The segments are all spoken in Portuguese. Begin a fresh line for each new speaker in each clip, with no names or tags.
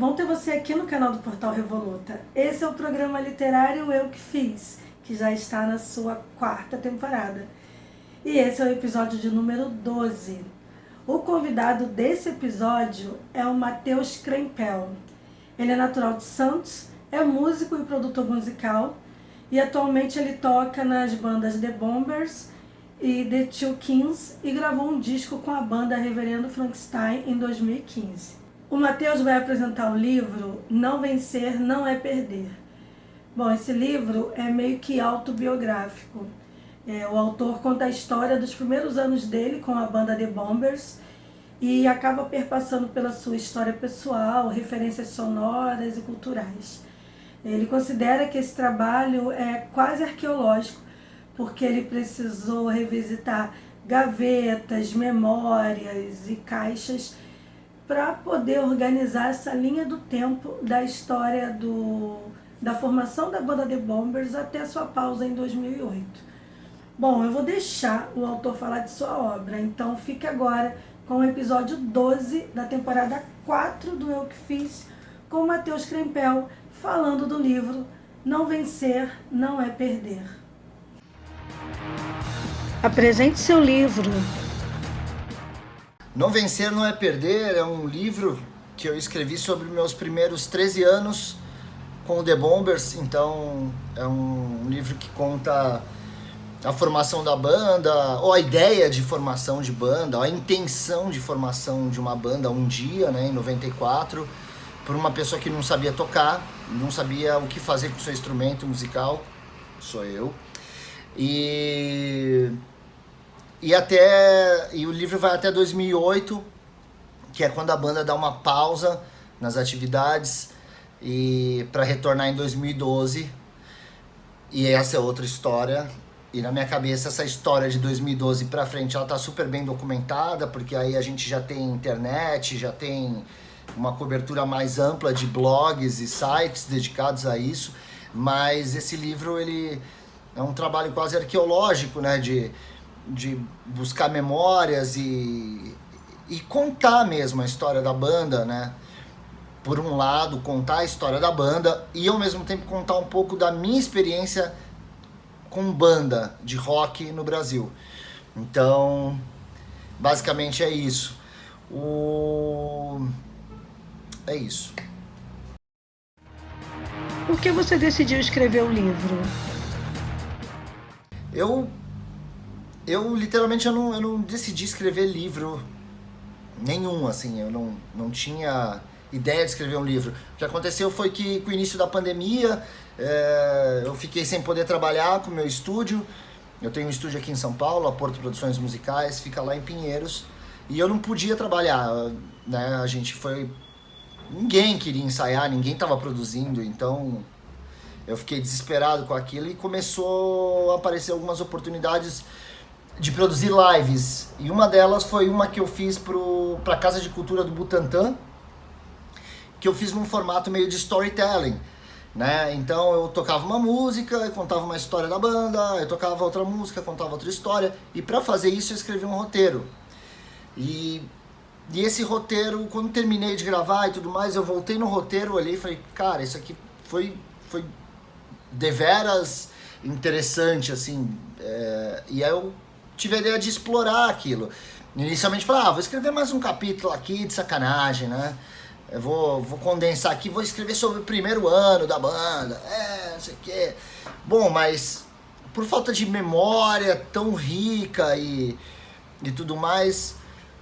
bom ter você aqui no canal do Portal Revoluta. Esse é o programa literário Eu Que Fiz, que já está na sua 4ª temporada. E esse é o episódio de número 12. O convidado desse episódio é o Matheus Krempel. Ele é natural de Santos, é músico e produtor musical e atualmente ele toca nas bandas The Bombers e The Two Kings e gravou um disco com a banda Reverendo Frankenstein em 2015. O Matheus vai apresentar o livro Não Vencer, Não É Perder. Bom, esse livro é meio que autobiográfico. O autor conta a história dos primeiros anos dele com a banda The Bombers e acaba perpassando pela sua história pessoal, referências sonoras e culturais. Ele considera que esse trabalho é quase arqueológico, porque ele precisou revisitar gavetas, memórias e caixas para poder organizar essa linha do tempo da história da formação da banda The Bombers até a sua pausa em 2008. Bom, eu vou deixar o autor falar de sua obra, então fique agora com o episódio 12 da temporada 4 do Eu Que Fiz, com o Matheus Krempel falando do livro Não Vencer, Não É Perder. Apresente seu livro.
Não Vencer, Não É Perder é um livro que eu escrevi sobre meus primeiros 13 anos com o The Bombers. Então é um livro que conta a formação da banda, ou a ideia de formação de banda, ou a intenção de formação de uma banda um dia, né, em 94, por uma pessoa que não sabia tocar, não sabia o que fazer com o seu instrumento musical, sou eu. E o livro vai até 2008, que é quando a banda dá uma pausa nas atividades e para retornar em 2012. E essa é outra história. E na minha cabeça essa história de 2012 para frente ela tá super bem documentada, porque aí a gente já tem internet, já tem uma cobertura mais ampla de blogs e sites dedicados a isso. Mas esse livro ele é um trabalho quase arqueológico, né, de buscar memórias e contar mesmo a história da banda, né? Por um lado, contar a história da banda e ao mesmo tempo contar um pouco da minha experiência com banda de rock no Brasil. Então, basicamente é isso. É isso.
Por que você decidiu escrever o livro?
Eu literalmente eu não decidi escrever livro nenhum, assim, eu não tinha ideia de escrever um livro. O que aconteceu foi que com o início da pandemia eu fiquei sem poder trabalhar com o meu estúdio. Eu tenho um estúdio aqui em São Paulo, a Porto Produções Musicais, fica lá em Pinheiros, e eu não podia trabalhar, né? Ninguém queria ensaiar, ninguém estava produzindo, então eu fiquei desesperado com aquilo e começou a aparecer algumas oportunidades de produzir lives. E uma delas foi uma que eu fiz para a Casa de Cultura do Butantã, que eu fiz num formato meio de storytelling, né? Então eu tocava uma música, eu contava uma história da banda, eu tocava outra música, contava outra história, e para fazer isso eu escrevi um roteiro. E esse roteiro, quando terminei de gravar e tudo mais, eu voltei no roteiro, olhei e falei, cara, isso aqui foi deveras interessante, assim, e aí eu tive a ideia de explorar aquilo. Inicialmente falei, vou escrever mais um capítulo aqui de sacanagem, né? Eu vou condensar aqui, vou escrever sobre o primeiro ano da banda, não sei o quê. Bom, mas por falta de memória tão rica e tudo mais,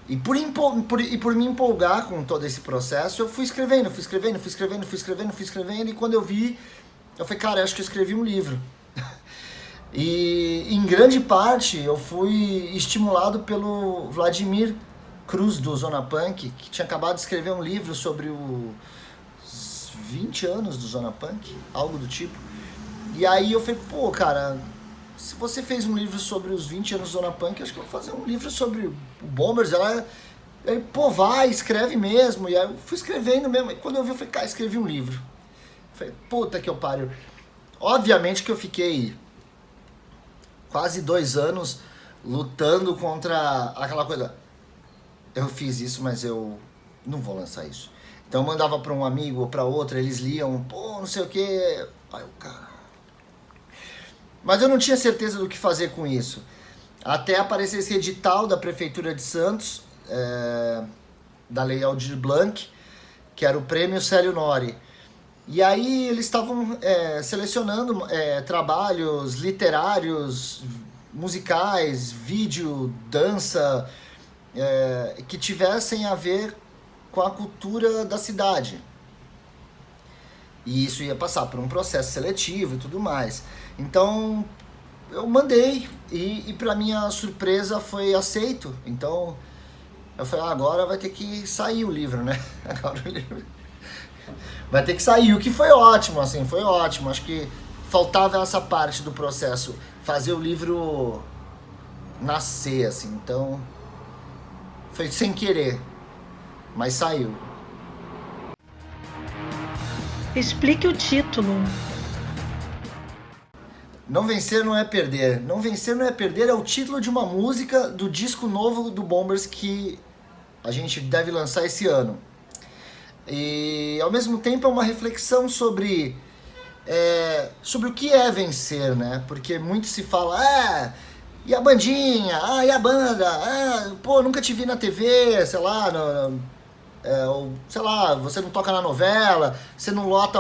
e por me empolgar com todo esse processo, eu fui escrevendo, e quando eu vi, eu falei, cara, acho que eu escrevi um livro. E em grande parte eu fui estimulado pelo Vladimir Cruz do Zona Punk, que tinha acabado de escrever um livro sobre os 20 anos do Zona Punk, algo do tipo. E aí eu falei, pô, cara, se você fez um livro sobre os 20 anos do Zona Punk, acho que eu vou fazer um livro sobre o Bombers. Aí, pô, vai, escreve mesmo. E aí eu fui escrevendo mesmo. E quando eu vi, eu falei, cara, escrevi um livro. Eu falei, puta que eu pariu. Obviamente que eu fiquei quase 2 anos lutando contra aquela coisa. Eu fiz isso, mas eu não vou lançar isso. Então eu mandava para um amigo ou para outro, eles liam, pô, não sei o que. Aí o cara... Mas eu não tinha certeza do que fazer com isso. Até aparecer esse edital da Prefeitura de Santos, da Lei Aldir Blanc, que era o Prêmio Célio Nori. E aí eles estavam selecionando trabalhos literários, musicais, vídeo, dança, que tivessem a ver com a cultura da cidade. E isso ia passar por um processo seletivo e tudo mais. Então eu mandei e para minha surpresa foi aceito. Então eu falei, agora vai ter que sair o livro, né? Agora o livro vai ter que sair, o que foi ótimo, assim, foi ótimo. Acho que faltava essa parte do processo, fazer o livro nascer, assim. Então foi sem querer, mas saiu.
Explique o título.
Não Vencer Não É Perder. Não Vencer Não É Perder é o título de uma música do disco novo do Bombers que a gente deve lançar esse ano. E ao mesmo tempo é uma reflexão sobre o que é vencer, né? Porque muito se fala, e a bandinha, e a banda, pô, nunca te vi na TV, sei lá, ou, sei lá, você não toca na novela, você não lota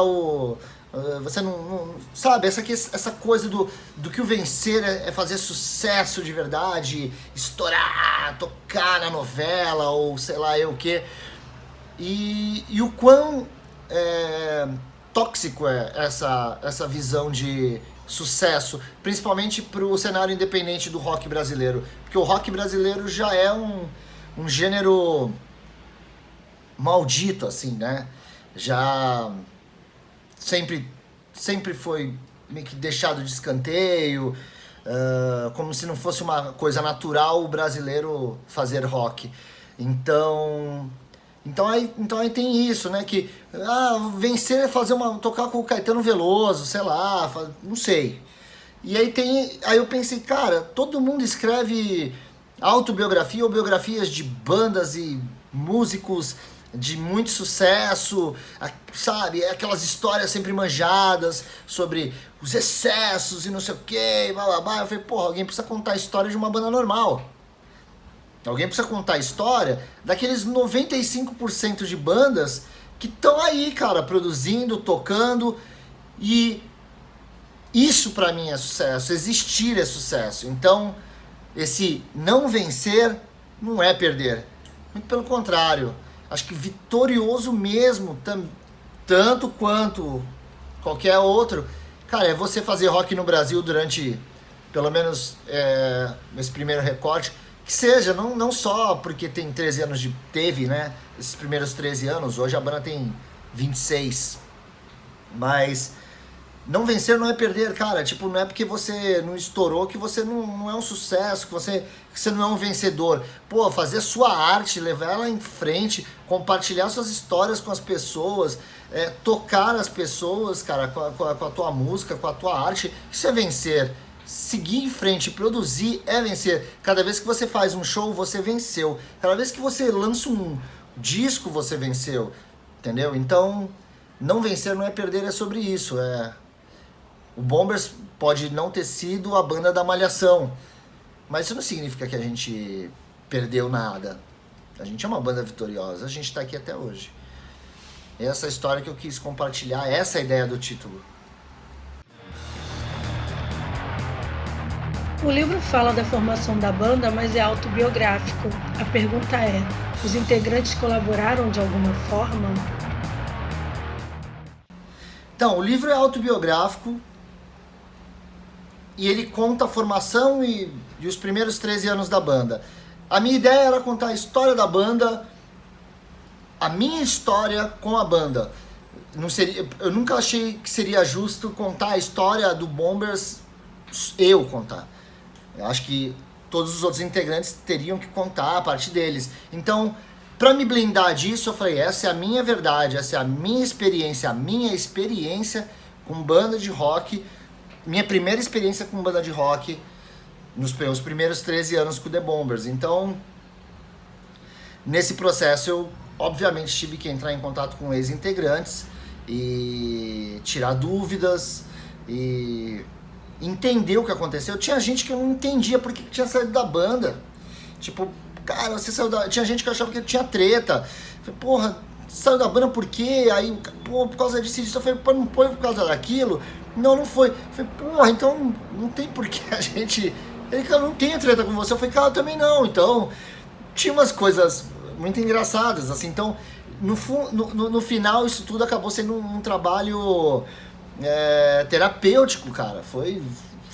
você não sabe, essa coisa do que o vencer é fazer sucesso de verdade, estourar, tocar na novela, ou sei lá eu o que. E o quão tóxico é essa visão de sucesso, principalmente para o cenário independente do rock brasileiro. Porque o rock brasileiro já é um gênero maldito, assim, né? Já sempre foi meio que deixado de escanteio, como se não fosse uma coisa natural o brasileiro fazer rock. Então aí tem isso, né? Que vencer é tocar com o Caetano Veloso, sei lá, não sei. E aí eu pensei, cara, todo mundo escreve autobiografia ou biografias de bandas e músicos de muito sucesso, sabe? Aquelas histórias sempre manjadas sobre os excessos e não sei o que, blá blá blá. Eu falei, porra, alguém precisa contar a história de uma banda normal. Alguém precisa contar a história daqueles 95% de bandas que estão aí, cara, produzindo, tocando. E isso pra mim é sucesso, existir é sucesso. Então, esse não vencer não é perder. Muito pelo contrário. Acho que vitorioso mesmo, tanto quanto qualquer outro, cara, é você fazer rock no Brasil durante, pelo menos, esse primeiro recorte. Que seja, não só porque tem 13 anos teve, né, esses primeiros 13 anos, hoje a banda tem 26, mas não vencer não é perder, cara, tipo, não é porque você não estourou que você não é um sucesso, que você não é um vencedor. Pô, fazer sua arte, levar ela em frente, compartilhar suas histórias com as pessoas, tocar as pessoas, cara, com a tua música, com a tua arte, isso é vencer. Seguir em frente, produzir é vencer. Cada vez que você faz um show, você venceu. Cada vez que você lança um disco, você venceu. Entendeu? Então, não vencer não é perder, é sobre isso. O Bombers pode não ter sido a banda da Malhação, mas isso não significa que a gente perdeu nada. A gente é uma banda vitoriosa, a gente está aqui até hoje. Essa é a história que eu quis compartilhar, essa é a ideia do título.
O livro fala da formação da banda, mas é autobiográfico. A pergunta é, os integrantes colaboraram de alguma forma?
Então, o livro é autobiográfico e ele conta a formação e os primeiros 13 anos da banda. A minha ideia era contar a história da banda, a minha história com a banda. Eu nunca achei que seria justo contar a história do Bombers, eu contar. Eu acho que todos os outros integrantes teriam que contar a parte deles. Então, para me blindar disso, eu falei, essa é a minha verdade, essa é a minha experiência com banda de rock, minha primeira experiência com banda de rock nos primeiros 13 anos com The Bombers. Então, nesse processo obviamente tive que entrar em contato com ex-integrantes e tirar dúvidas e entender o que aconteceu. Tinha gente que eu não entendia por que tinha saído da banda. Tipo, cara, você saiu da... Tinha gente que achava que tinha treta. Falei, porra, saiu da banda por quê? Aí, pô, por causa disso. Eu falei, pô, não foi por causa daquilo? Não, não foi. Eu falei, porra, então não tem por que a gente... Ele, cara, não tem treta com você. Eu falei, cara, eu também não. Então, tinha umas coisas muito engraçadas, assim. Então, no final, isso tudo acabou sendo um trabalho terapêutico, cara. Foi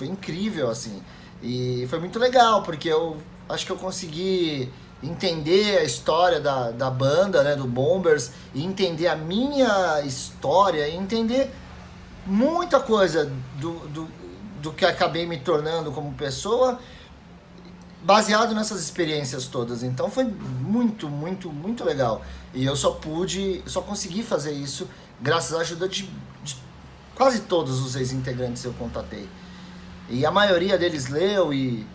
incrível, assim. E foi muito legal, porque eu acho que eu consegui entender a história da banda, né, do Bombers, e entender a minha história, e entender muita coisa do que acabei me tornando como pessoa, baseado nessas experiências todas. Então foi muito, muito, muito legal. E eu só consegui fazer isso graças à ajuda de quase todos os ex-integrantes que eu contatei. E a maioria deles leu e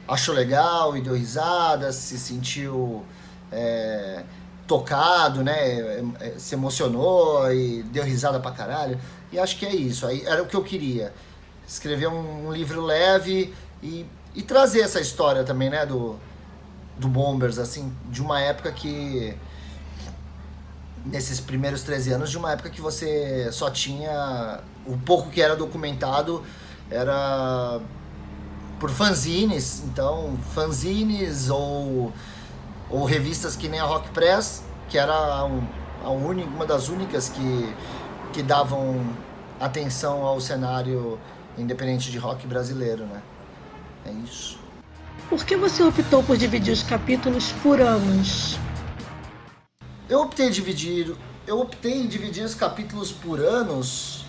achou legal e deu risada, se sentiu tocado, né? Se emocionou e deu risada pra caralho. E acho que é isso. Aí era o que eu queria. Escrever um livro leve e trazer essa história também, né? Do Bombers, assim, de uma época que... Nesses primeiros 13 anos, de uma época que você só tinha... O pouco que era documentado era por fanzines. Então, fanzines ou revistas que nem a Rock Press, que era uma das únicas que davam atenção ao cenário independente de rock brasileiro, né? É isso.
Por que você optou por dividir os capítulos por anos?
Eu optei em dividir os capítulos por anos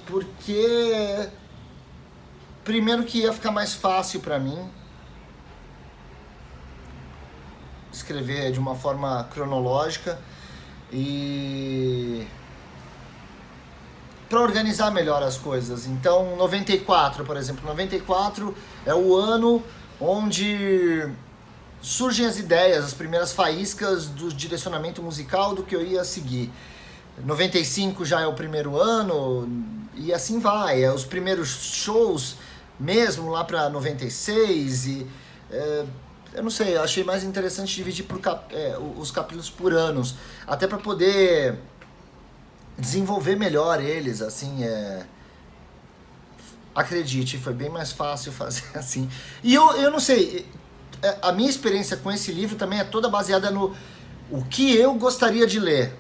porque primeiro que ia ficar mais fácil para mim escrever de uma forma cronológica e para organizar melhor as coisas. Então, 94, por exemplo, 94 é o ano onde surgem as ideias, as primeiras faíscas do direcionamento musical do que eu ia seguir. 95 já é o primeiro ano e assim vai. Os primeiros shows mesmo lá para 96 e eu não sei, eu achei mais interessante dividir os capítulos por anos, até para poder desenvolver melhor eles, assim, acredite, foi bem mais fácil fazer assim. E eu não sei, a minha experiência com esse livro também é toda baseada no o que eu gostaria de ler,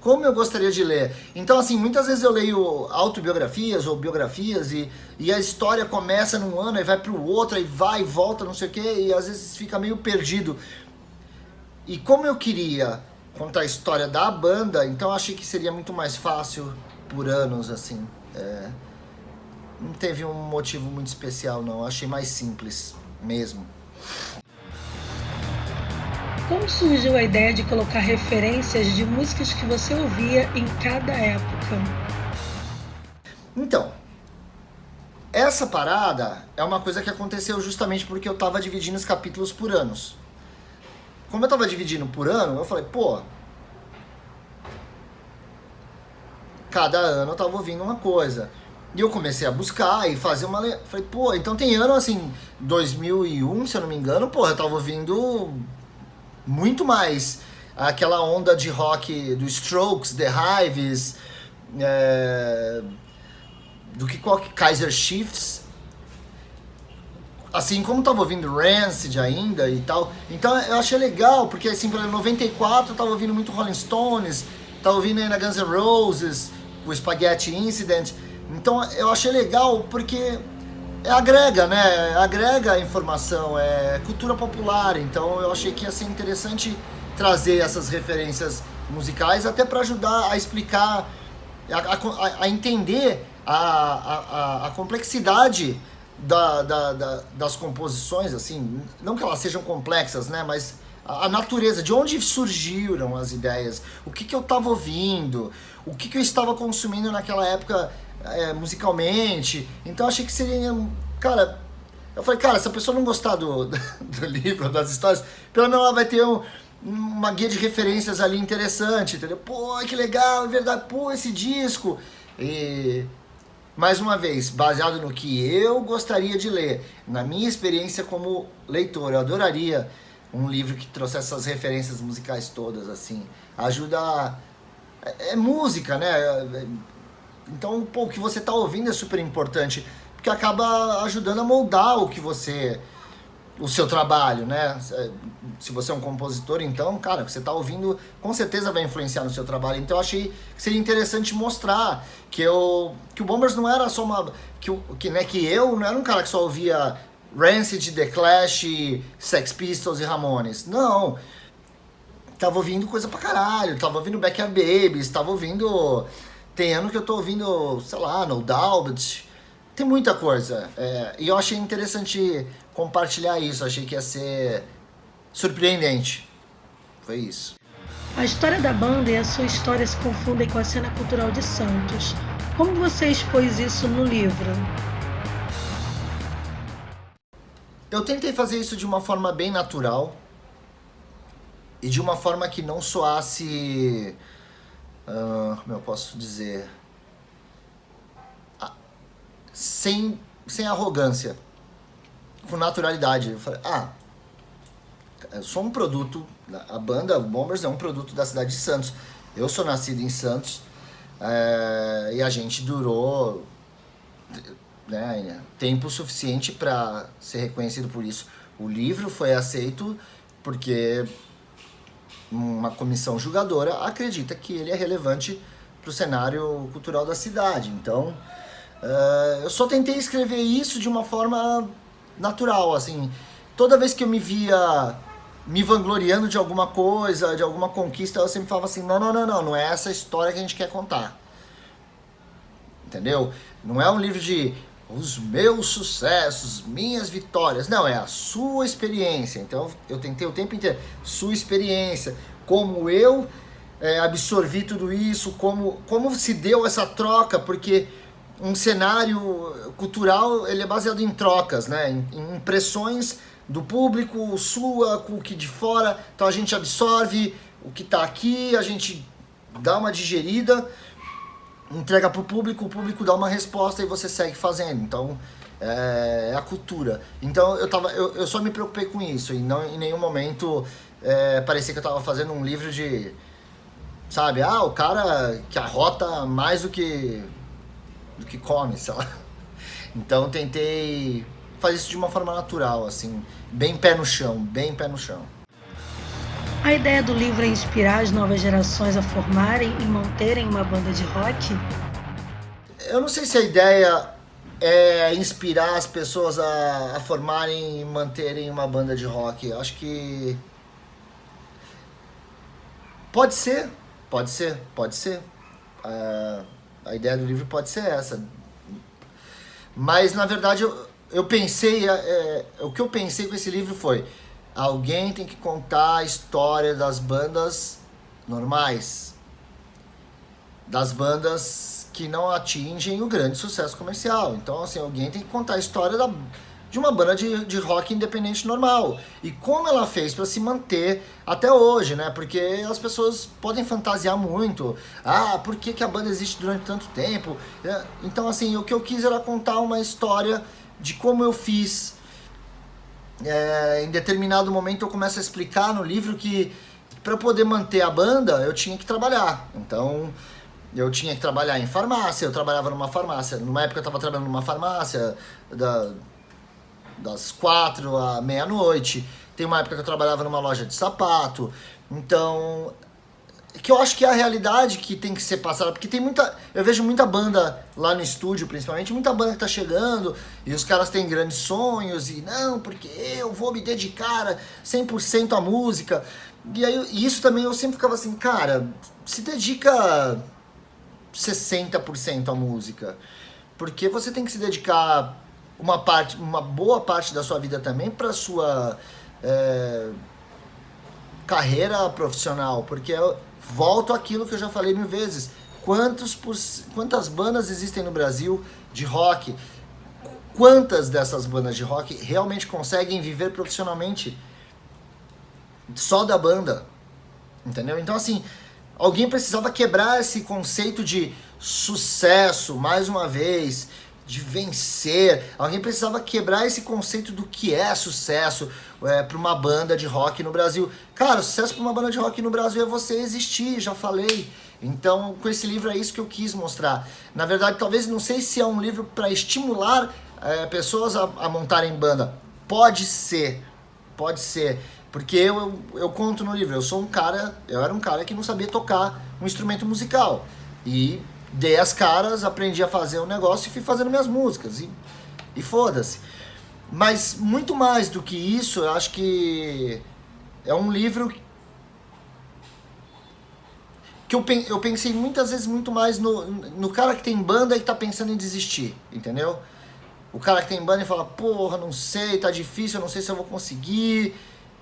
como eu gostaria de ler. Então, assim, muitas vezes eu leio autobiografias ou biografias e a história começa num ano e vai pro outro, e vai e volta, não sei o quê, e às vezes fica meio perdido. E como eu queria contar a história da banda, então eu achei que seria muito mais fácil por anos, assim. Não teve um motivo muito especial, não. Eu achei mais simples mesmo.
Como surgiu a ideia de colocar referências de músicas que você ouvia em cada época?
Então, essa parada é uma coisa que aconteceu justamente porque eu tava dividindo os capítulos por anos. Como eu tava dividindo por ano, eu falei, pô, cada ano eu tava ouvindo uma coisa. E eu comecei a buscar e fazer uma... Falei, pô, então tem ano assim, 2001, se eu não me engano, pô, eu tava ouvindo muito mais aquela onda de rock do Strokes, The Hives, do que qualquer Kaiser Chiefs. Assim como tava ouvindo Rancid ainda e tal. Então eu achei legal, porque assim, em 94 eu tava ouvindo muito Rolling Stones, tava ouvindo ainda Guns N' Roses, o Spaghetti Incident. Então eu achei legal porque agrega, né? Agrega informação, é cultura popular. Então eu achei que ia ser interessante trazer essas referências musicais até para ajudar a explicar, a entender a complexidade das composições, assim, não que elas sejam complexas, né, mas a natureza, de onde surgiram as ideias, o que eu estava ouvindo, o que eu estava consumindo naquela época musicalmente. Então achei que seria, cara, eu falei, cara, se a pessoa não gostar do livro, das histórias, pelo menos ela vai ter uma guia de referências ali interessante, entendeu? Pô, que legal, é verdade, pô, esse disco. E, mais uma vez, baseado no que eu gostaria de ler, na minha experiência como leitor, eu adoraria um livro que trouxesse essas referências musicais todas, assim. Ajuda... É música, né? Então, pô, o que você tá ouvindo é super importante, porque acaba ajudando a moldar o seu trabalho, né? Se você é um compositor, então, cara, o que você tá ouvindo com certeza vai influenciar no seu trabalho. Então eu achei que seria interessante mostrar que o Bombers não era só uma... que eu não era um cara que só ouvia Rancid, The Clash, Sex Pistols e Ramones. Não. Tava ouvindo coisa pra caralho, tava ouvindo Backyard Babies, tava ouvindo... Tem ano que eu tô ouvindo, sei lá, No Doubt. Tem muita coisa. E eu achei interessante compartilhar isso. Achei que ia ser surpreendente. Foi isso.
A história da banda e a sua história se confundem com a cena cultural de Santos. Como você expôs isso no livro?
Eu tentei fazer isso de uma forma bem natural. E de uma forma que não soasse... como eu posso dizer... Sem arrogância, com naturalidade. Eu falei, eu sou um produto, a banda Bombers é um produto da cidade de Santos. Eu sou nascido em Santos, e a gente durou, né, tempo suficiente para ser reconhecido por isso. O livro foi aceito porque uma comissão julgadora acredita que ele é relevante para o cenário cultural da cidade. Então... eu só tentei escrever isso de uma forma natural, assim. Toda vez que eu me via me vangloriando de alguma coisa, de alguma conquista, eu sempre falava assim, não é essa história que a gente quer contar. Entendeu? Não é um livro de os meus sucessos, minhas vitórias. Não, é a sua experiência. Então eu tentei o tempo inteiro, sua experiência, como eu absorvi tudo isso, como se deu essa troca, porque... Um cenário cultural, ele é baseado em trocas, né? Em impressões do público, sua, com o que de fora. Então a gente absorve o que está aqui, a gente dá uma digerida, entrega para o público dá uma resposta e você segue fazendo. Então é a cultura. Então eu só me preocupei com isso e não em nenhum momento parecia que eu estava fazendo um livro de... Sabe, o cara que arrota mais do que come, sei lá. Então tentei fazer isso de uma forma natural, assim, bem pé no chão, bem pé no chão.
A ideia do livro é inspirar as novas gerações a formarem e manterem uma banda de rock?
Eu não sei se a ideia é inspirar as pessoas a formarem e manterem uma banda de rock. Eu acho que... Pode ser. A ideia do livro pode ser essa. Mas, na verdade, eu pensei... o que eu pensei com esse livro foi... Alguém tem que contar a história das bandas normais. Das bandas que não atingem o grande sucesso comercial. Então, assim, alguém tem que contar a história de uma banda de rock independente normal. E como ela fez para se manter até hoje, né? Porque as pessoas podem fantasiar muito. Por que a banda existe durante tanto tempo? Então, assim, o que eu quis era contar uma história de como eu fiz. Em determinado momento eu começo a explicar no livro que para poder manter a banda eu tinha que trabalhar. Então... eu tinha que trabalhar em farmácia, eu trabalhava numa farmácia. Numa época eu estava trabalhando numa farmácia das 4 à meia-noite. Tem uma época que eu trabalhava numa loja de sapato. Então, que eu acho que é a realidade que tem que ser passada. Porque tem muita... eu vejo muita banda lá no estúdio, principalmente, muita banda que tá chegando e os caras têm grandes sonhos e não, porque eu vou me dedicar 100% à música. E aí, isso também eu sempre ficava assim, cara, se dedica 60% à música, porque você tem que se dedicar uma boa parte da sua vida também para sua carreira profissional, porque eu volto àquilo que eu já falei 1000 vezes, quantas bandas existem no Brasil de rock, quantas dessas bandas de rock realmente conseguem viver profissionalmente só da banda? entendeu? Então, assim, alguém precisava quebrar esse conceito de sucesso, mais uma vez, de vencer. Alguém precisava quebrar esse conceito do que é sucesso para uma banda de rock no Brasil. Cara, sucesso para uma banda de rock no Brasil é você existir, já falei. Então, com esse livro é isso que eu quis mostrar. Na verdade, talvez, não sei se é um livro para estimular pessoas a montarem banda. Pode ser, porque eu conto no livro, eu era um cara que não sabia tocar um instrumento musical. E dei as caras, aprendi a fazer um negócio e fui fazendo minhas músicas. E foda-se. Mas muito mais do que isso, eu acho que é um livro que eu pensei muitas vezes muito mais no cara que tem banda e tá pensando em desistir, entendeu? O cara que tem banda e fala, porra, não sei, tá difícil, eu não sei se eu vou conseguir.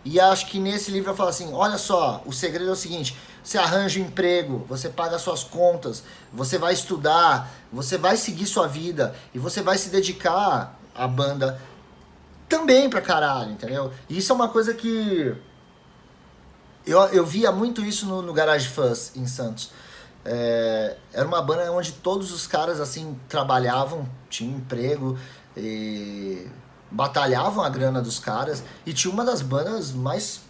E acho que nesse livro eu falo assim, olha só, o segredo é o seguinte, você arranja um emprego, você paga suas contas, você vai estudar, você vai seguir sua vida e você vai se dedicar à banda também pra caralho, entendeu? E isso é uma coisa que eu via muito isso no Garage Fuzz, em Santos. Era uma banda onde todos os caras assim trabalhavam, tinham emprego e batalhavam a grana dos caras, e tinha uma das bandas mais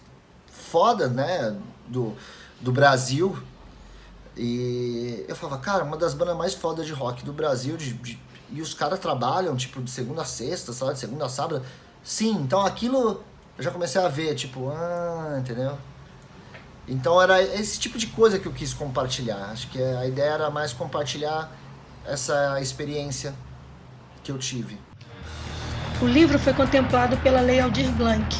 fodas, né, do Brasil. E eu falava, cara, uma das bandas mais fodas de rock do Brasil, e os caras trabalham tipo de segunda a sexta, sabe, de segunda a sábado. Sim, então aquilo eu já comecei a ver, tipo, entendeu? Então era esse tipo de coisa que eu quis compartilhar. Acho que a ideia era mais compartilhar essa experiência que eu tive.
O livro foi contemplado pela Lei Aldir Blanc.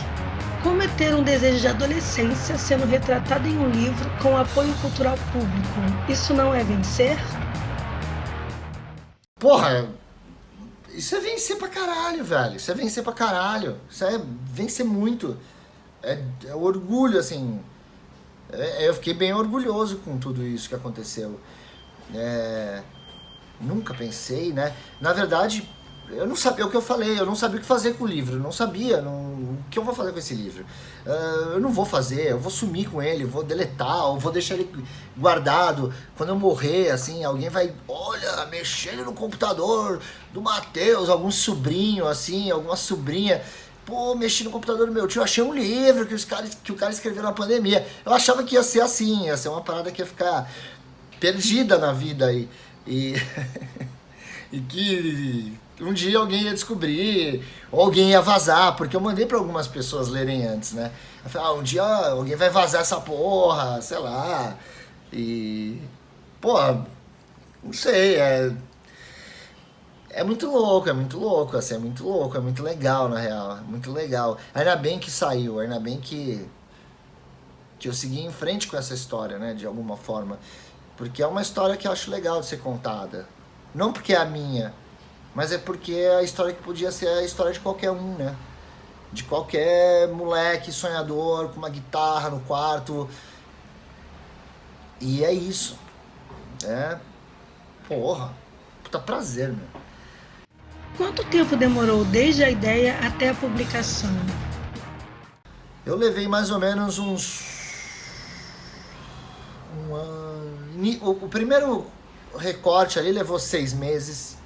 Como é ter um desejo de adolescência sendo retratado em um livro com apoio cultural público? Isso não é vencer?
Porra, isso é vencer pra caralho, velho. Isso é vencer pra caralho. Isso é vencer muito. É orgulho, assim. Eu fiquei bem orgulhoso com tudo isso que aconteceu. Nunca pensei, né? Na verdade, eu não sabia o que eu falei, eu não sabia o que fazer com o livro, eu não sabia o que eu vou fazer com esse livro. Eu não vou fazer, eu vou sumir com ele, vou deletar, ou vou deixar ele guardado. Quando eu morrer, assim, alguém vai, olha, mexendo no computador do Matheus, algum sobrinho, assim, alguma sobrinha. Pô, mexi no computador do meu tio, achei um livro que o cara escreveu na pandemia. Eu achava que ia ser assim, ia ser uma parada que ia ficar perdida na vida aí. E que um dia alguém ia descobrir, ou alguém ia vazar, porque eu mandei pra algumas pessoas lerem antes, né? Eu falei, um dia alguém vai vazar essa porra, sei lá. E, porra, não sei, é muito louco, assim, é muito legal, na real, é muito legal. Ainda bem que saiu, ainda bem que eu segui em frente com essa história, né, de alguma forma. Porque é uma história que eu acho legal de ser contada. Não porque é a minha, mas é porque é a história que podia ser a história de qualquer um, né? De qualquer moleque sonhador com uma guitarra no quarto. E é isso. Porra, puta prazer, meu.
Quanto tempo demorou desde a ideia até a publicação?
Eu levei mais ou menos um ano. O primeiro recorte ali levou 6 meses.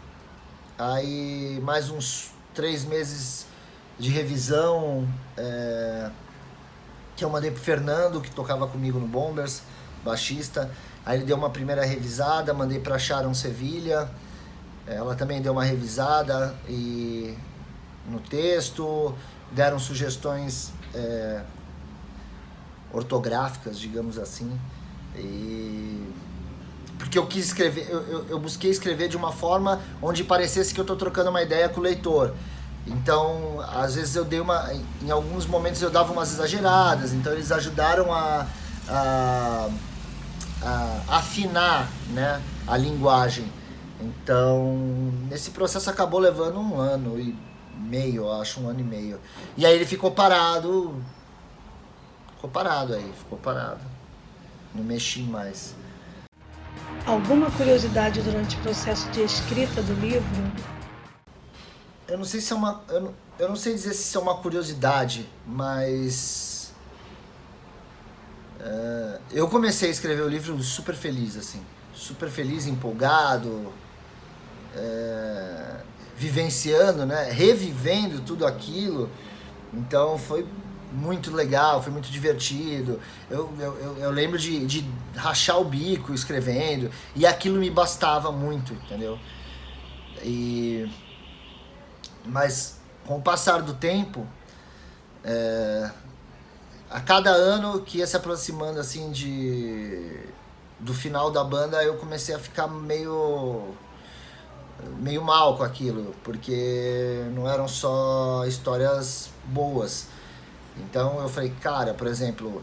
Aí mais uns 3 meses de revisão, que eu mandei pro Fernando, que tocava comigo no Bombers, baixista. Aí ele deu uma primeira revisada, mandei pra Sharon Sevilha. Ela também deu uma revisada no texto, deram sugestões ortográficas, digamos assim. Porque eu quis escrever, eu busquei escrever de uma forma onde parecesse que eu estou trocando uma ideia com o leitor. Então, às vezes em alguns momentos eu dava umas exageradas, então eles ajudaram a afinar, né, a linguagem. Então, esse processo acabou levando 1 ano e meio, eu acho, 1 ano e meio. E aí ele ficou parado. Não mexi mais.
Alguma curiosidade durante o processo de escrita do livro?
Eu não sei se eu não sei dizer se isso é uma curiosidade, mas Eu comecei a escrever o livro super feliz, assim. Super feliz, empolgado, vivenciando, né? Revivendo tudo aquilo. Então foi muito legal, foi muito divertido. Eu lembro de rachar o bico escrevendo, e aquilo me bastava muito, entendeu? Mas com o passar do tempo, a cada ano que ia se aproximando assim do final da banda, eu comecei a ficar meio mal com aquilo, porque não eram só histórias boas. Então eu falei, cara, por exemplo,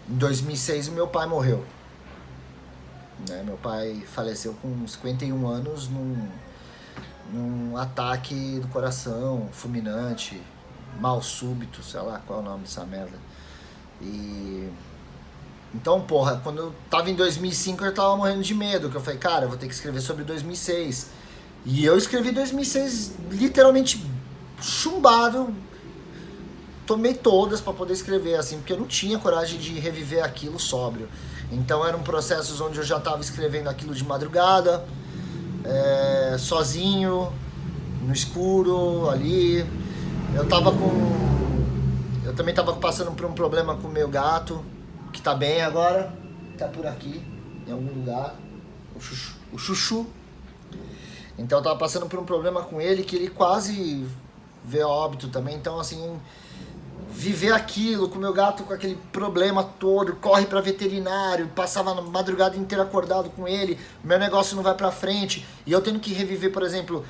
em 2006 meu pai morreu. Né? Meu pai faleceu com 51 anos num ataque do coração, fulminante, mal súbito, sei lá qual é o nome dessa merda. Então, porra, quando eu tava em 2005 eu tava morrendo de medo, que eu falei, cara, eu vou ter que escrever sobre 2006. E eu escrevi 2006 literalmente chumbado, tomei todas pra poder escrever, assim, porque eu não tinha coragem de reviver aquilo sóbrio. Então eram processos onde eu já tava escrevendo aquilo de madrugada, sozinho, no escuro, ali. Eu também tava passando por um problema com o meu gato, que tá bem agora, tá por aqui, em algum lugar, o Chuchu. Então eu tava passando por um problema com ele, que ele quase veio a óbito também. Então, assim, viver aquilo com o meu gato, com aquele problema todo, corre pra veterinário, passava a madrugada inteira acordado com ele, meu negócio não vai pra frente, e eu tendo que reviver, por exemplo,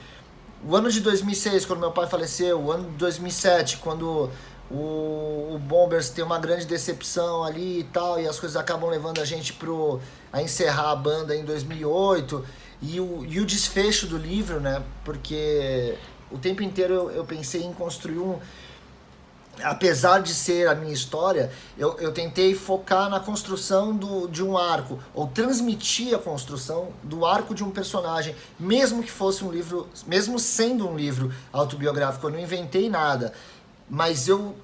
o ano de 2006, quando meu pai faleceu, o ano de 2007, quando o Bombers tem uma grande decepção ali e tal, e as coisas acabam levando a gente a encerrar a banda em 2008, e o desfecho do livro, né, porque o tempo inteiro eu pensei em construir apesar de ser a minha história, eu tentei focar na construção de um arco, ou transmitir a construção do arco de um personagem, mesmo que fosse um livro, mesmo sendo um livro autobiográfico, eu não inventei nada, mas eu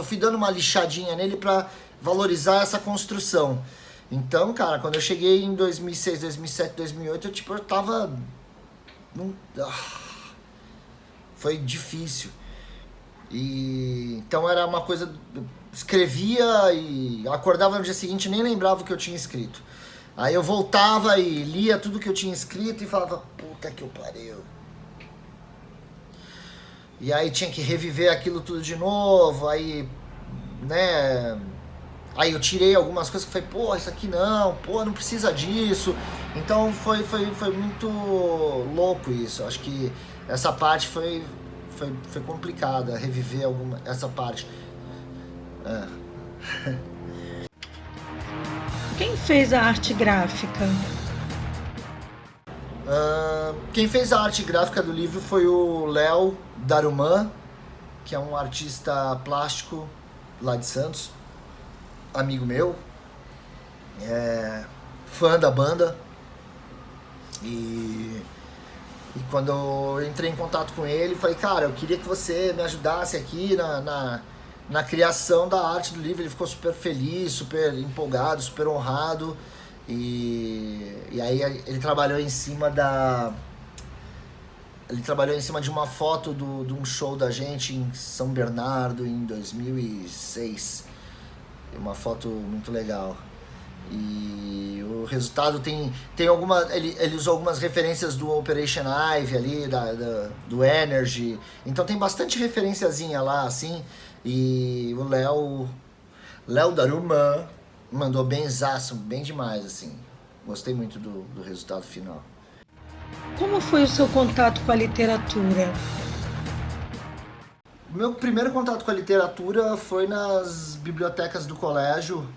fui dando uma lixadinha nele para valorizar essa construção. Então, cara, quando eu cheguei em 2006, 2007, 2008, eu tava... Foi difícil. Então era uma coisa, escrevia e acordava no dia seguinte e nem lembrava o que eu tinha escrito. Aí eu voltava e lia tudo que eu tinha escrito e falava, puta que eu pariu. E aí tinha que reviver aquilo tudo de novo, aí, né, aí eu tirei algumas coisas que falei, pô, isso aqui não precisa disso. Então foi muito louco isso, acho que essa parte foi complicada, reviver essa parte.
Quem fez a arte gráfica?
Quem fez a arte gráfica do livro foi o Léo Daruman, que é um artista plástico lá de Santos, amigo meu, fã da banda. E quando eu entrei em contato com ele, falei, cara, eu queria que você me ajudasse aqui na criação da arte do livro. Ele ficou super feliz, super empolgado, super honrado. E aí ele trabalhou em cima de uma foto de um show da gente em São Bernardo em 2006. Uma foto muito legal. E o resultado tem ele usou algumas referências do Operation Ivy ali, do Energy, então tem bastante referenciazinha lá, assim, e o Léo Daruman mandou benzaço, bem demais, assim, gostei muito do resultado final.
Como foi o seu contato com a literatura?
O meu primeiro contato com a literatura foi nas bibliotecas do colégio.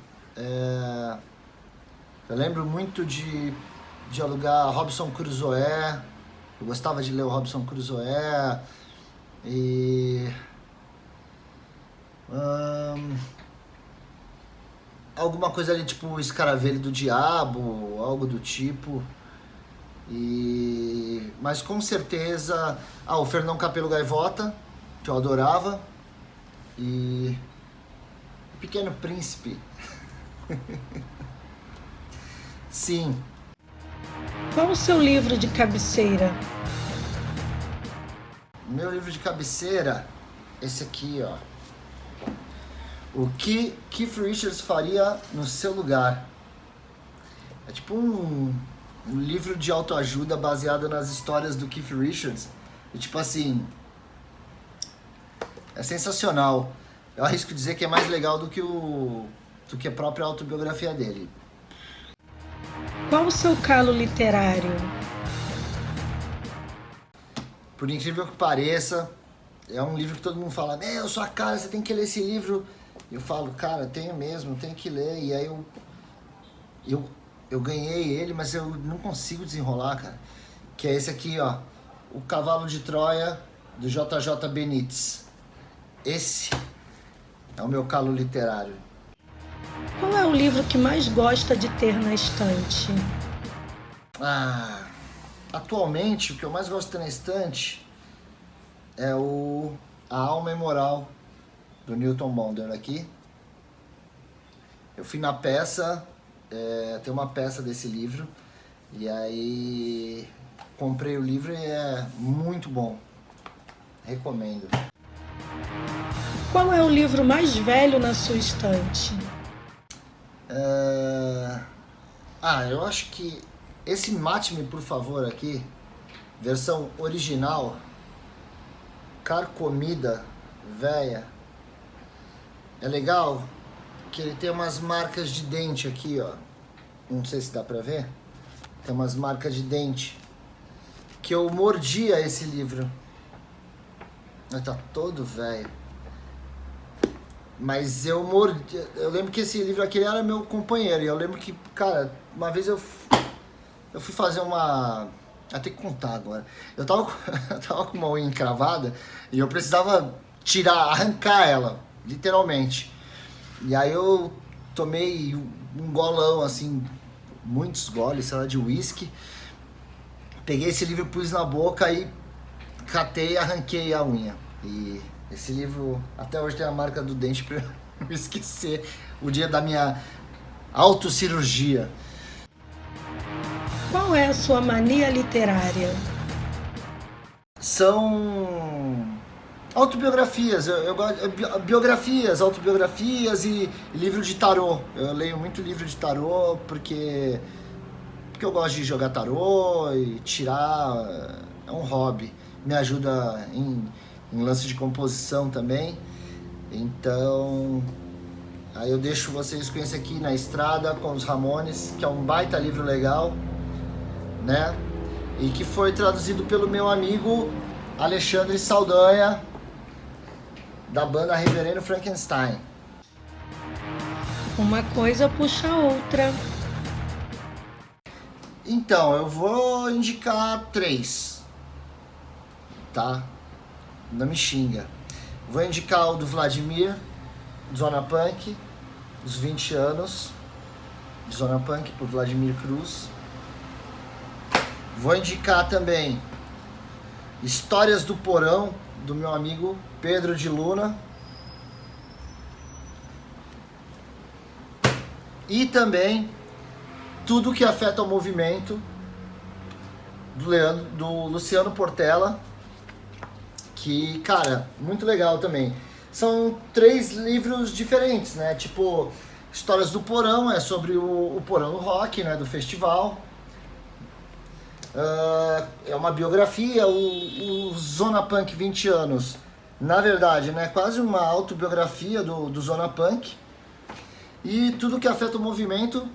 Eu lembro muito de alugar Robinson Crusoe. Eu gostava de ler o Robinson Crusoe. E alguma coisa ali tipo o Escaravelho do Diabo, algo do tipo. Mas com certeza o Fernão Capelo Gaivota, que eu adorava, e o Pequeno Príncipe. Sim.
Qual o seu livro de cabeceira?
Meu livro de cabeceira, esse aqui, ó. O que Keith Richards faria no seu lugar. É tipo um livro de autoajuda baseado nas histórias do Keith Richards. E tipo assim, é sensacional. Eu arrisco dizer que é mais legal do que a própria autobiografia dele.
Qual o seu calo literário?
Por incrível que pareça, é um livro que todo mundo fala, meu, sua cara, você tem que ler esse livro. Eu falo, cara, tenho mesmo, tenho que ler. E aí eu ganhei ele, mas eu não consigo desenrolar, cara. Que é esse aqui, ó, O Cavalo de Troia, do JJ Benítez. Esse é o meu calo literário.
Qual é o livro que mais gosta de ter na estante?
Atualmente, o que eu mais gosto de ter na estante é A Alma Imoral, do Newton Bonder aqui. Eu fui na peça, tem uma peça desse livro, e aí comprei o livro e é muito bom. Recomendo.
Qual é o livro mais velho na sua estante?
Eu acho que esse Mate-me, por favor, aqui, versão original, carcomida, véia, é legal que ele tem umas marcas de dente aqui, ó. Não sei se dá pra ver. Tem umas marcas de dente. Que eu mordia esse livro. Mas tá todo velho. Mas eu mordi. Eu lembro que esse livro aqui era meu companheiro. E eu lembro que, cara, uma vez eu fui fazer uma... Eu tenho que contar agora. Eu tava com uma unha encravada e eu precisava arrancar ela, literalmente. E aí eu tomei um golão, assim, muitos goles, sei lá, de uísque. Peguei esse livro, pus na boca e catei e arranquei a unha. E esse livro até hoje tem a marca do dente pra eu não esquecer o dia da minha autocirurgia.
Qual é a sua mania literária?
São autobiografias, eu gosto biografias, autobiografias e livro de tarô. Eu leio muito livro de tarô porque eu gosto de jogar tarô e tirar, é um hobby. Me ajuda em lance de composição também. Então, aí eu deixo vocês com esse aqui, Na Estrada com os Ramones, que é um baita livro legal, né? E que foi traduzido pelo meu amigo Alexandre Saldanha, da banda Reverendo Frankenstein.
Uma coisa puxa a outra.
Então, eu vou indicar 3, tá? Não me xinga. Vou indicar o do Vladimir, Zona Punk, os 20 anos de Zona Punk, por Vladimir Cruz. Vou indicar também Histórias do Porão, do meu amigo Pedro de Luna. E também Tudo que Afeta o Movimento, do Luciano Portela, que, cara, muito legal também. São 3 livros diferentes, né? Tipo, Histórias do Porão é sobre o Porão do Rock, né? Do festival. É uma biografia, o Zona Punk 20 anos, na verdade, né, quase uma autobiografia do Zona Punk. E Tudo que Afeta o Movimento,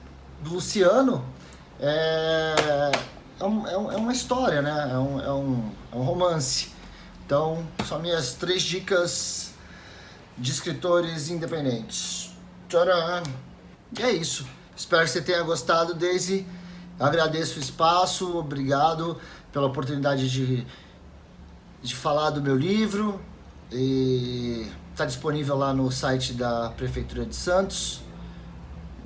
do Luciano, é uma história, né, é um romance. Então, são minhas 3 dicas de escritores independentes. Tcharam! E é isso, espero que você tenha gostado, Daisy. Agradeço o espaço, obrigado pela oportunidade de falar do meu livro. E está disponível lá no site da Prefeitura de Santos.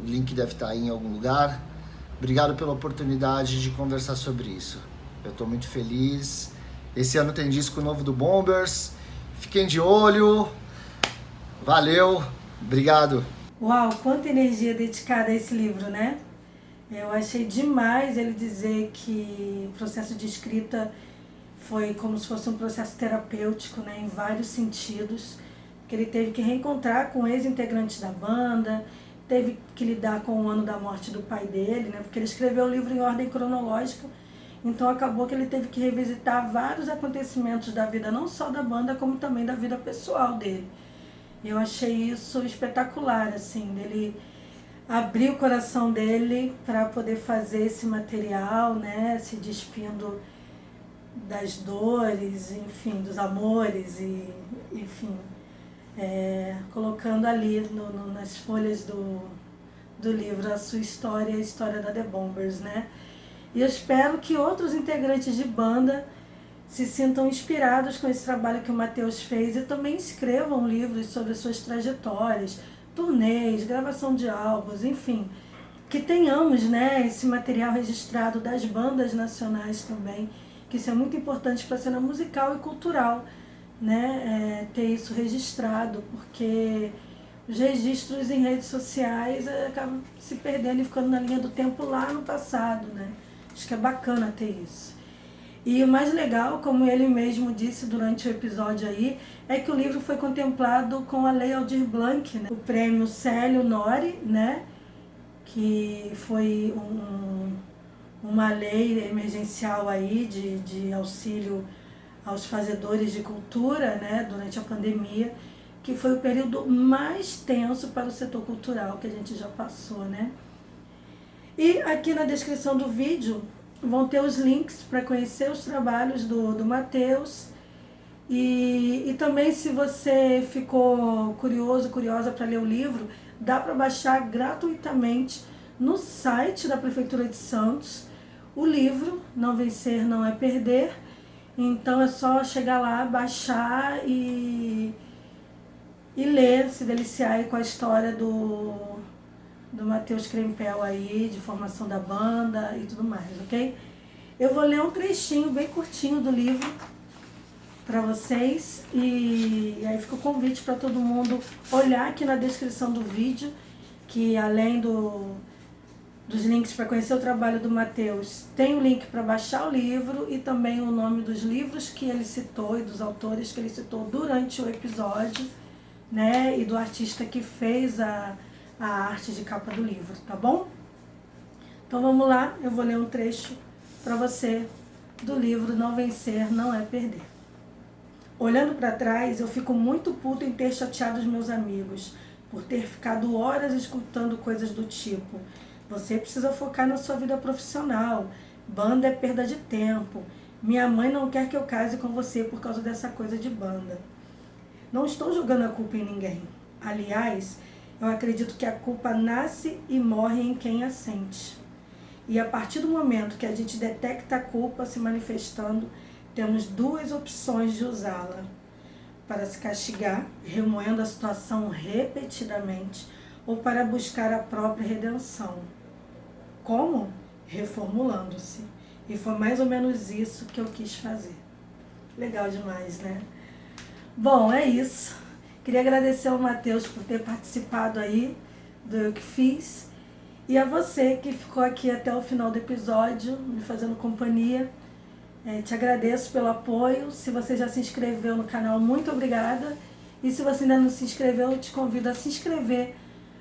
O link deve estar aí em algum lugar. Obrigado pela oportunidade de conversar sobre isso. Eu estou muito feliz. Esse ano tem disco novo do Bombers. Fiquem de olho. Valeu. Obrigado.
Uau, quanta energia dedicada a esse livro, né? Eu achei demais ele dizer que o processo de escrita foi como se fosse um processo terapêutico, né, em vários sentidos, que ele teve que reencontrar com ex-integrantes da banda, teve que lidar com o ano da morte do pai dele, né, porque ele escreveu o livro em ordem cronológica, então acabou que ele teve que revisitar vários acontecimentos da vida, não só da banda, como também da vida pessoal dele. Eu achei isso espetacular, assim, dele abrir o coração dele para poder fazer esse material, né, se despindo das dores, enfim, dos amores e, enfim, colocando ali nas folhas do livro a sua história, a história da The Bombers, né? E eu espero que outros integrantes de banda se sintam inspirados com esse trabalho que o Matheus fez e também escrevam livros sobre suas trajetórias, turnês, gravação de álbuns, enfim, que tenhamos, né, esse material registrado das bandas nacionais também, que isso é muito importante para a cena musical e cultural, né, ter isso registrado, porque os registros em redes sociais acabam se perdendo e ficando na linha do tempo lá no passado, né? Acho que é bacana ter isso. E o mais legal, como ele mesmo disse durante o episódio aí, é que o livro foi contemplado com a Lei Aldir Blanc, né? O prêmio Célio Nori, né? Que foi uma lei emergencial aí de auxílio aos fazedores de cultura, né? Durante a pandemia, que foi o período mais tenso para o setor cultural que a gente já passou, né? E aqui na descrição do vídeo vão ter os links para conhecer os trabalhos do Matheus. E também, se você ficou curioso, curiosa para ler o livro, dá para baixar gratuitamente no site da Prefeitura de Santos o livro Não Vencer, Não é Perder. Então é só chegar lá, baixar e ler, se deliciar aí com a história do Matheus Krempel aí, de formação da banda e tudo mais, ok? Eu vou ler um trechinho bem curtinho do livro para vocês e aí fica o convite para todo mundo olhar aqui na descrição do vídeo, que além dos links para conhecer o trabalho do Matheus, tem o link para baixar o livro e também o nome dos livros que ele citou e dos autores que ele citou durante o episódio, né, e do artista que fez a arte de capa do livro, tá bom? Então vamos lá, eu vou ler um trecho para você do livro Não Vencer, Não é Perder. Olhando para trás, eu fico muito puto em ter chateado os meus amigos, por ter ficado horas escutando coisas do tipo: você precisa focar na sua vida profissional, banda é perda de tempo, minha mãe não quer que eu case com você por causa dessa coisa de banda. Não estou jogando a culpa em ninguém. Aliás, eu acredito que a culpa nasce e morre em quem a sente. E a partir do momento que a gente detecta a culpa se manifestando, temos duas opções de usá-la: para se castigar, remoendo a situação repetidamente, ou para buscar a própria redenção. Como? Reformulando-se. E foi mais ou menos isso que eu quis fazer. Legal demais, né? Bom, é isso. Queria agradecer ao Matheus por ter participado aí do Eu Que Fiz. E a você que ficou aqui até o final do episódio, me fazendo companhia. Te agradeço pelo apoio. Se você já se inscreveu no canal, muito obrigada. E se você ainda não se inscreveu, eu te convido a se inscrever,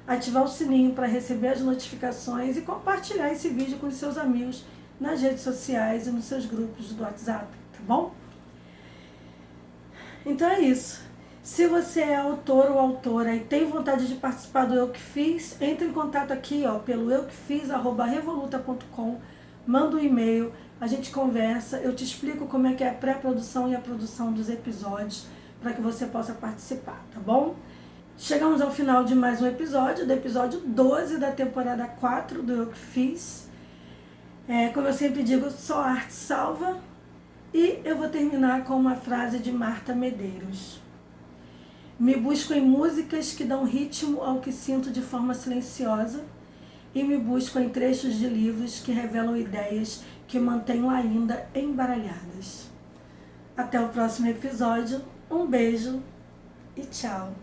ativar o sininho para receber as notificações e compartilhar esse vídeo com os seus amigos nas redes sociais e nos seus grupos do WhatsApp, tá bom? Então é isso. Se você é autor ou autora e tem vontade de participar do Eu Que Fiz, entre em contato aqui, pelo euquefiz@revoluta.com, manda um e-mail, a gente conversa, eu te explico como é que é a pré-produção e a produção dos episódios para que você possa participar, tá bom? Chegamos ao final de mais um episódio, do episódio 12 da temporada 4 do Eu Que Fiz. Como eu sempre digo, só a arte salva. E eu vou terminar com uma frase de Marta Medeiros. Me busco em músicas que dão ritmo ao que sinto de forma silenciosa e me busco em trechos de livros que revelam ideias que mantenho ainda embaralhadas. Até o próximo episódio, um beijo e tchau!